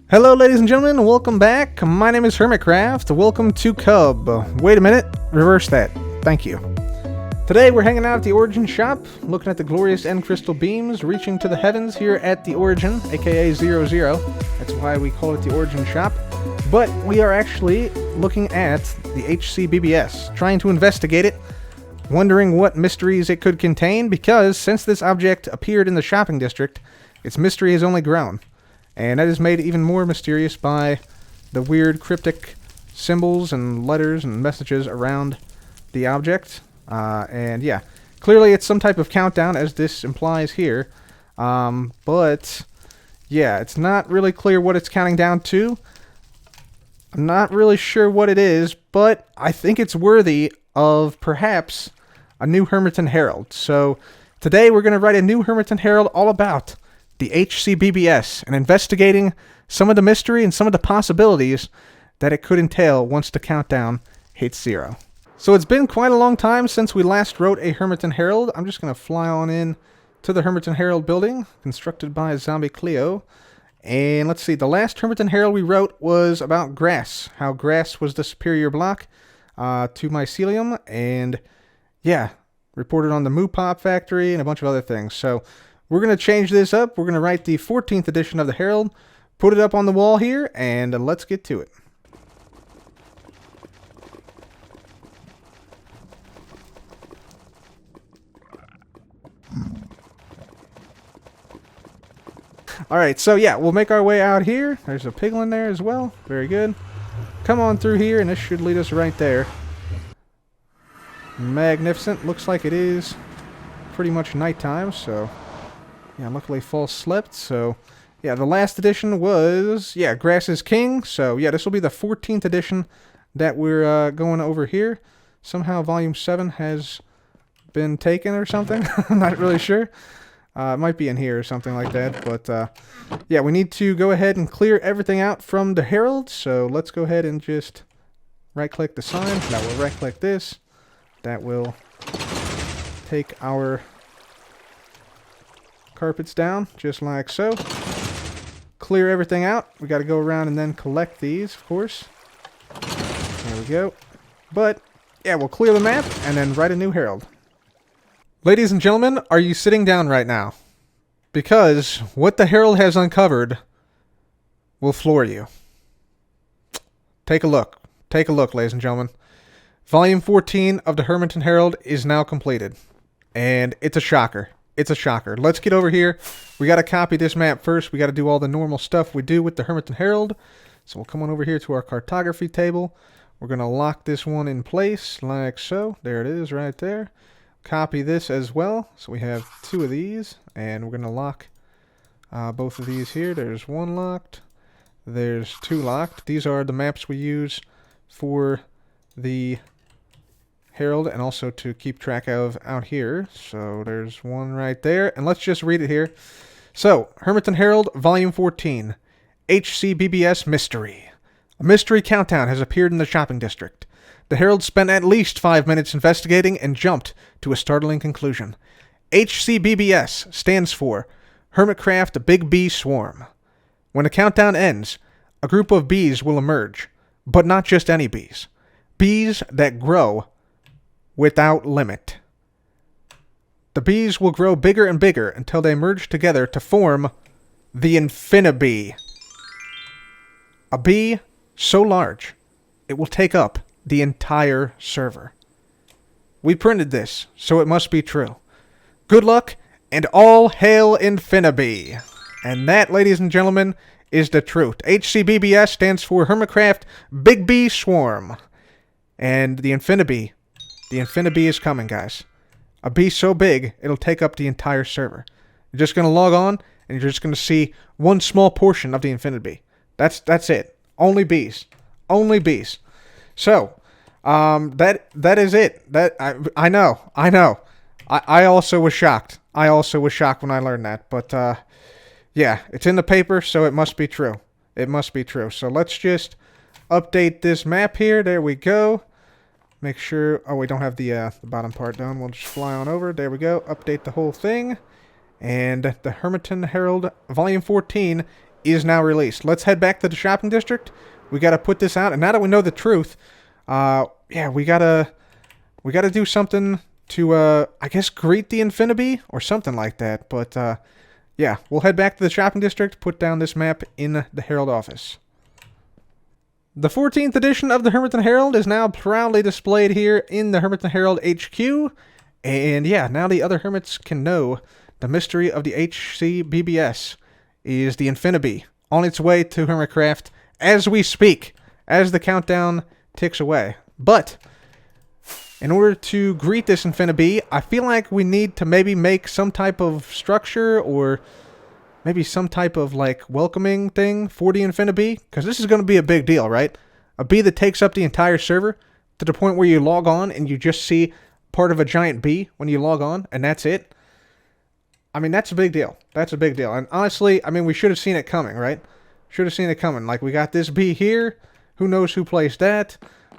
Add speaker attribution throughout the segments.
Speaker 1: Hello ladies and gentlemen, welcome back. My name is Hermitcraft. Welcome to Cub. Wait a minute, reverse that. Thank you. Today we're hanging out at the Origin shop, looking at the glorious end crystal beams reaching to the heavens here at the Origin, aka 00. That's why we call it the Origin shop. But we are actually looking at the HCBBS, trying to investigate it, wondering what mysteries it could contain, because since this object appeared in the shopping district, its mystery has only grown. And that is made even more mysterious by the weird cryptic symbols and letters and messages around the object. And yeah, clearly it's some type of countdown, as this implies here. But yeah, it's not really clear what it's counting down to. I'm not really sure what it is, but I think it's worthy of perhaps a new Hermiton Herald. So today we're going to write a new Hermiton Herald all about the HCBBS, and investigating some of the mystery and some of the possibilities that it could entail once the countdown hits 0. So it's been quite a long time since we last wrote a Hermiton Herald. I'm just going to fly on in to the Hermiton Herald building, constructed by Zombie Cleo. And let's see, the last Hermiton Herald we wrote was about grass, how grass was the superior block to mycelium, and yeah, reported on the Moo Pop factory and a bunch of other things. So we're going to change this up. We're going to write the 14th edition of the Herald, put it up on the wall here, and let's get to it. Alright, so yeah, we'll make our way out here. There's a piglin there as well. Very good. Come on through here, and this should lead us right there. Magnificent. Looks like it is pretty much nighttime, so yeah, luckily fall slept. So yeah, the last edition was, yeah, Grass is King. So yeah, this will be the 14th edition that we're going over here. Somehow volume 7 has been taken or something. I'm not really sure. It might be in here or something like that. But yeah, we need to go ahead and clear everything out from the Herald. So let's go ahead and just right-click the sign. That will right-click this. That will take our carpets down, just like so. Clear everything out. We got to go around and then collect these, of course. There we go. But yeah, we'll clear the map and then write a new Herald. Ladies and gentlemen, are you sitting down right now? Because what the Herald has uncovered will floor you. Take a look. Take a look, ladies and gentlemen. Volume 14 of the Hermiton Herald is now completed. And it's a shocker. It's a shocker. Let's get over here. We got to copy this map first. We got to do all the normal stuff we do with the Hermiton Herald. So we'll come on over here to our cartography table. We're going to lock this one in place like so. There it is right there. Copy this as well. So we have 2 of these. And we're going to lock both of these here. There's 1 locked. There's 2 locked. These are the maps we use for the Herald and also to keep track of out here. So there's 1 right there, and let's just read it here. So Hermiton Herald Volume 14, HCBBS Mystery. A mystery countdown has appeared in the shopping district. The Herald spent at least 5 minutes investigating and jumped to a startling conclusion. HCBBS stands for Hermitcraft Big Bee Swarm. When the countdown ends, a group of bees will emerge, but not just any bees. Bees that grow without limit. The bees will grow bigger and bigger until they merge together to form the Infinibee. A bee so large, it will take up the entire server. We printed this, so it must be true. Good luck, and all hail Infinibee. And that, ladies and gentlemen, is the truth. HCBBS stands for Hermitcraft Big Bee Swarm. And the Infinibee is coming, guys. A bee so big, it'll take up the entire server. You're just going to log on, and you're just going to see one small portion of the Infinibee. That's it. Only bees. Only bees. So, that is it. I know. I also was shocked. I also was shocked when I learned that. But, yeah, it's in the paper, so it must be true. It must be true. So let's just update this map here. There we go. Make sure... Oh, we don't have the bottom part done. We'll just fly on over. There we go. Update the whole thing. And the Hermiton Herald Volume 14 is now released. Let's head back to the shopping district. We got to put this out, and now that we know the truth, yeah, we gotta do something to, I guess, greet the Infinibee or something like that. But yeah, we'll head back to the shopping district, put down this map in the Herald office. The 14th edition of the Hermiton Herald is now proudly displayed here in the Hermiton Herald HQ. And yeah, now the other hermits can know the mystery of the HCBBS is the Infinibee on its way to Hermitcraft as we speak, as the countdown ticks away. But in order to greet this Infinibee, I feel like we need to maybe make some type of structure or maybe some type of like welcoming thing for the Infinibee, because this is going to be a big deal, right? A bee that takes up the entire server to the point where you log on and you just see part of a giant bee when you log on, and that's it. I mean, that's a big deal. That's a big deal. And honestly, I mean, we should have seen it coming, right? Should have seen it coming. Like, we got this bee here. Who knows who placed that?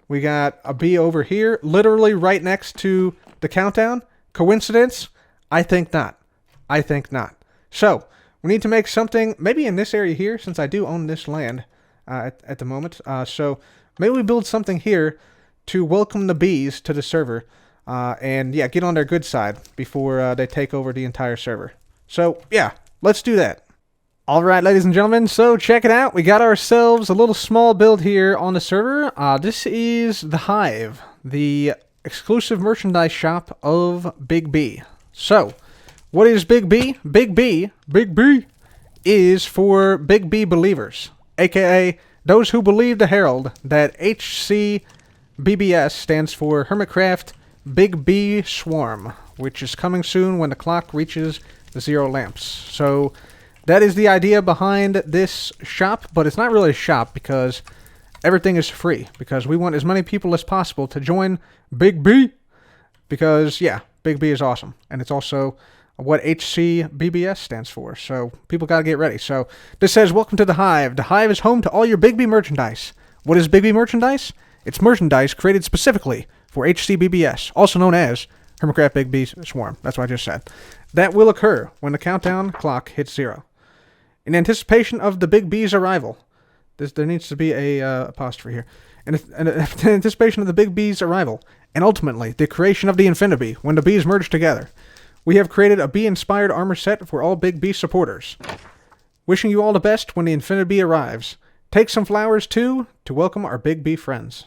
Speaker 1: We got a bee over here, literally right next to the countdown. Coincidence? I think not. I think not. So, we need to make something, maybe in this area here, since I do own this land at the moment. So, maybe we build something here to welcome the bees to the server. And, yeah, get on their good side before they take over the entire server. So, yeah, let's do that. All right, ladies and gentlemen, so check it out. We got ourselves a little small build here on the server. This is the Hive, the exclusive merchandise shop of Big B. So, what is Big B? Big B is for Big B believers, aka those who believe the Herald that HCBBS stands for Hermitcraft Big B Swarm, which is coming soon when the clock reaches the 0 lamps. So that is the idea behind this shop, but it's not really a shop because everything is free, because we want as many people as possible to join Big B, because, yeah, Big B is awesome, and it's also what HCBBS stands for, so people gotta get ready. So this says, welcome to the Hive. The Hive is home to all your Big B merchandise. What is Big B merchandise? It's merchandise created specifically for HCBBS, also known as Hermitcraft Big B Swarm. That's what I just said. That will occur when the countdown clock hits 0. In anticipation of the Big B's arrival, there needs to be a apostrophe here. In anticipation of the Big B's arrival, and ultimately the creation of the Infinibee when the bees merge together, we have created a bee-inspired armor set for all Big B supporters. Wishing you all the best when the Infinibee arrives. Take some flowers, too, to welcome our Big B friends.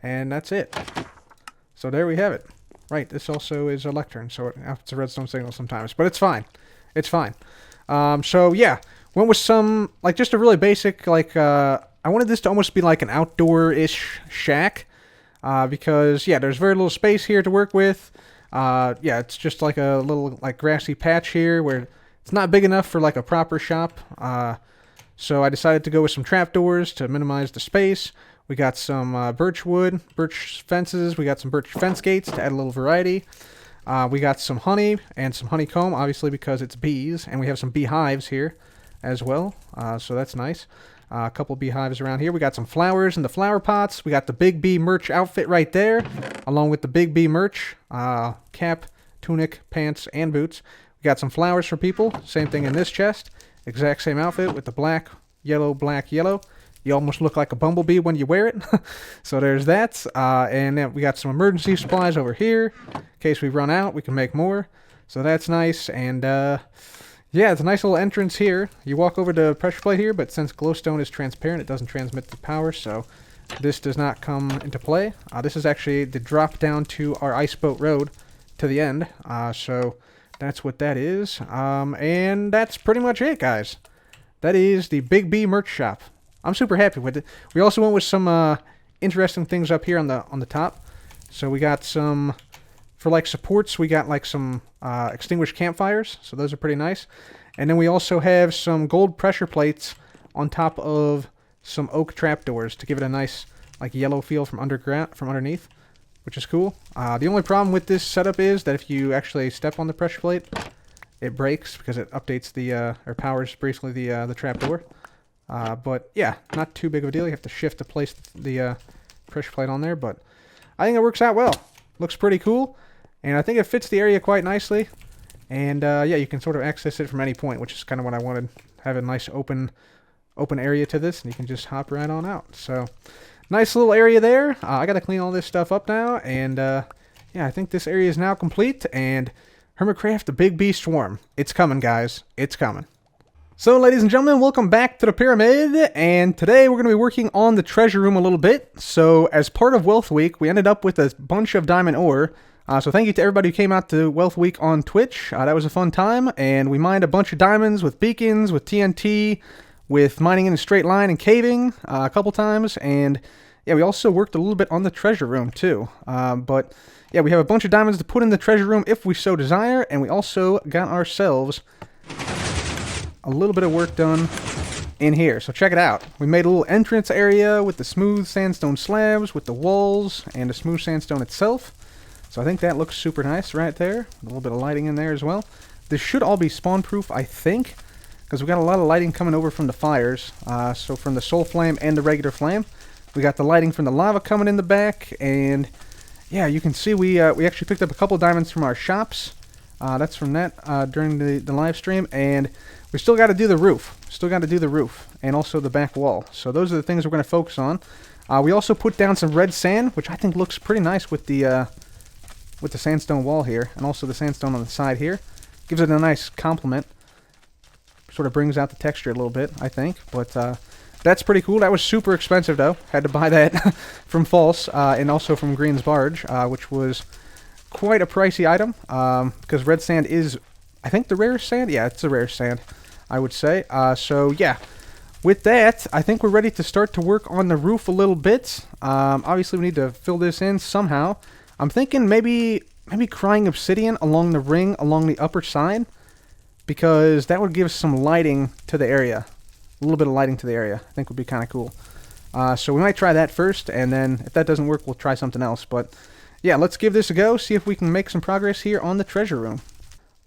Speaker 1: And that's it. So there we have it. Right, this also is a lectern, so it's a redstone signal sometimes. But it's fine. It's fine. So, yeah. Went with some, like, just a really basic, like, I wanted this to almost be like an outdoor-ish shack. Because, yeah, there's very little space here to work with. Yeah, it's just like a little like grassy patch here where it's not big enough for like a proper shop. So I decided to go with some trapdoors to minimize the space. We got some birch wood, birch fences. We got some birch fence gates to add a little variety. We got some honey and some honeycomb, obviously because it's bees. And we have some beehives here as well. So that's nice. A couple beehives around here. We got some flowers in the flower pots. We got the Big B merch outfit right there, along with the Big B merch, cap, tunic, pants, and boots. We got some flowers for people. Same thing in this chest. Exact same outfit with the black, yellow, black, yellow. You almost look like a bumblebee when you wear it. So there's that. And then we got some emergency supplies over here. In case we run out, we can make more. So that's nice. And, yeah, it's a nice little entrance here. You walk over the pressure plate here, but since glowstone is transparent, it doesn't transmit the power, so this does not come into play. This is actually the drop down to our ice boat road to the end. So that's what that is. And that's pretty much it, guys. That is the Big B merch shop. I'm super happy with it. We also went with some interesting things up here on the top. So we got some, for like supports, we got like some extinguished campfires, so those are pretty nice. And then we also have some gold pressure plates on top of some oak trapdoors to give it a nice like yellow feel from underneath, which is cool. The only problem with this setup is that if you actually step on the pressure plate, it breaks because it updates the or powers briefly the trapdoor. But yeah, not too big of a deal. You have to shift to place the pressure plate on there, but I think it works out well. Looks pretty cool. And I think it fits the area quite nicely. And, yeah, you can sort of access it from any point, which is kind of what I wanted. Have a nice open open area to this, and you can just hop right on out. So, nice little area there. I got to clean all this stuff up now, and yeah, I think this area is now complete, and Hermitcraft, the Big Bee Swarm. It's coming, guys. It's coming. So, ladies and gentlemen, welcome back to the pyramid, and today we're going to be working on the treasure room a little bit. So, as part of Wealth Week, we ended up with a bunch of diamond ore. So thank you to everybody who came out to Wealth Week on Twitch. That was a fun time, and we mined a bunch of diamonds with beacons, with TNT, with mining in a straight line and caving a couple times, and yeah, we also worked a little bit on the treasure room too. But yeah, we have a bunch of diamonds to put in the treasure room if we so desire, and we also got ourselves a little bit of work done in here. So check it out. We made a little entrance area with the smooth sandstone slabs, with the walls, and the smooth sandstone itself. So I think that looks super nice right there. A little bit of lighting in there as well. This should all be spawn proof, I think, because we got a lot of lighting coming over from the fires. So from the soul flame and the regular flame. We got the lighting from the lava coming in the back, and yeah, you can see we actually picked up a couple diamonds from our shops. That's from that during the live stream, and we still got to do the roof. Still got to do the roof, and also the back wall. So those are the things we're going to focus on. We also put down some red sand, which I think looks pretty nice with the sandstone wall here, and also the sandstone on the side here. Gives it a nice complement. Sort of brings out the texture a little bit, I think, but that's pretty cool. That was super expensive, though. Had to buy that from False, and also from Green's Barge, which was quite a pricey item, because red sand is, I think, the rarest sand? Yeah, it's the rarest sand, I would say. So, yeah, with that, I think we're ready to start to work on the roof a little bit. Obviously, we need to fill this in somehow. I'm thinking maybe crying obsidian along the ring, along the upper side, because that would give some lighting to the area. A little bit of lighting to the area, I think would be kind of cool. So we might try that first, and then if that doesn't work, we'll try something else. But yeah, let's give this a go, see if we can make some progress here on the treasure room.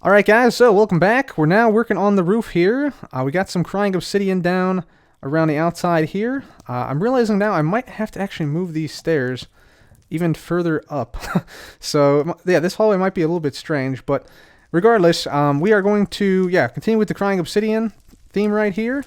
Speaker 1: Alright guys, so welcome back. We're now working on the roof here. We got some crying obsidian down around the outside here. I'm realizing now I might have to actually move these stairs even further up. So yeah, this hallway might be a little bit strange, but regardless, we are going to continue with the crying obsidian theme right here.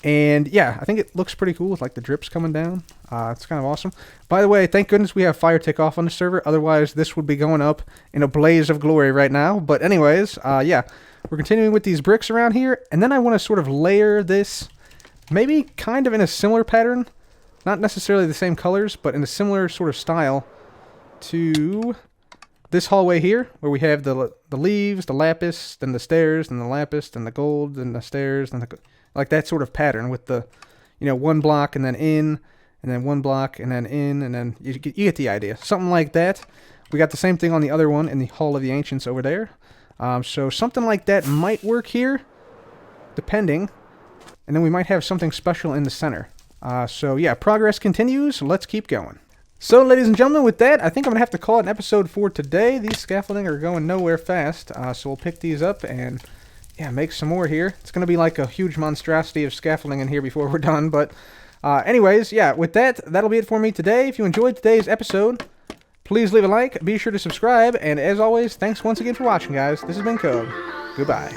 Speaker 1: And yeah, I think it looks pretty cool with like the drips coming down. It's kind of awesome. By the way, thank goodness we have fire tick off on the server. Otherwise, this would be going up in a blaze of glory right now. But anyways, yeah, we're continuing with these bricks around here. And then I want to sort of layer this maybe kind of in a similar pattern. Not necessarily the same colors, but in a similar sort of style to this hallway here, where we have the leaves, the lapis, then the stairs, then the lapis, then the gold, then the stairs, then the... Like that sort of pattern with the, one block and then in, and then one block and then in, and then you get the idea. Something like that. We got the same thing on the other one in the Hall of the Ancients over there. So something like that might work here, depending. And then we might have something special in the center. So yeah, progress continues. Let's keep going. So ladies and gentlemen, with that, I think I'm going to have to call it an episode for today. These scaffolding are going nowhere fast. So we'll pick these up and... yeah, make some more here. It's going to be like a huge monstrosity of scaffolding in here before we're done. But anyways, yeah, with that, that'll be it for me today. If you enjoyed today's episode, please leave a like. Be sure to subscribe. And as always, thanks once again for watching, guys. This has been Code. Goodbye.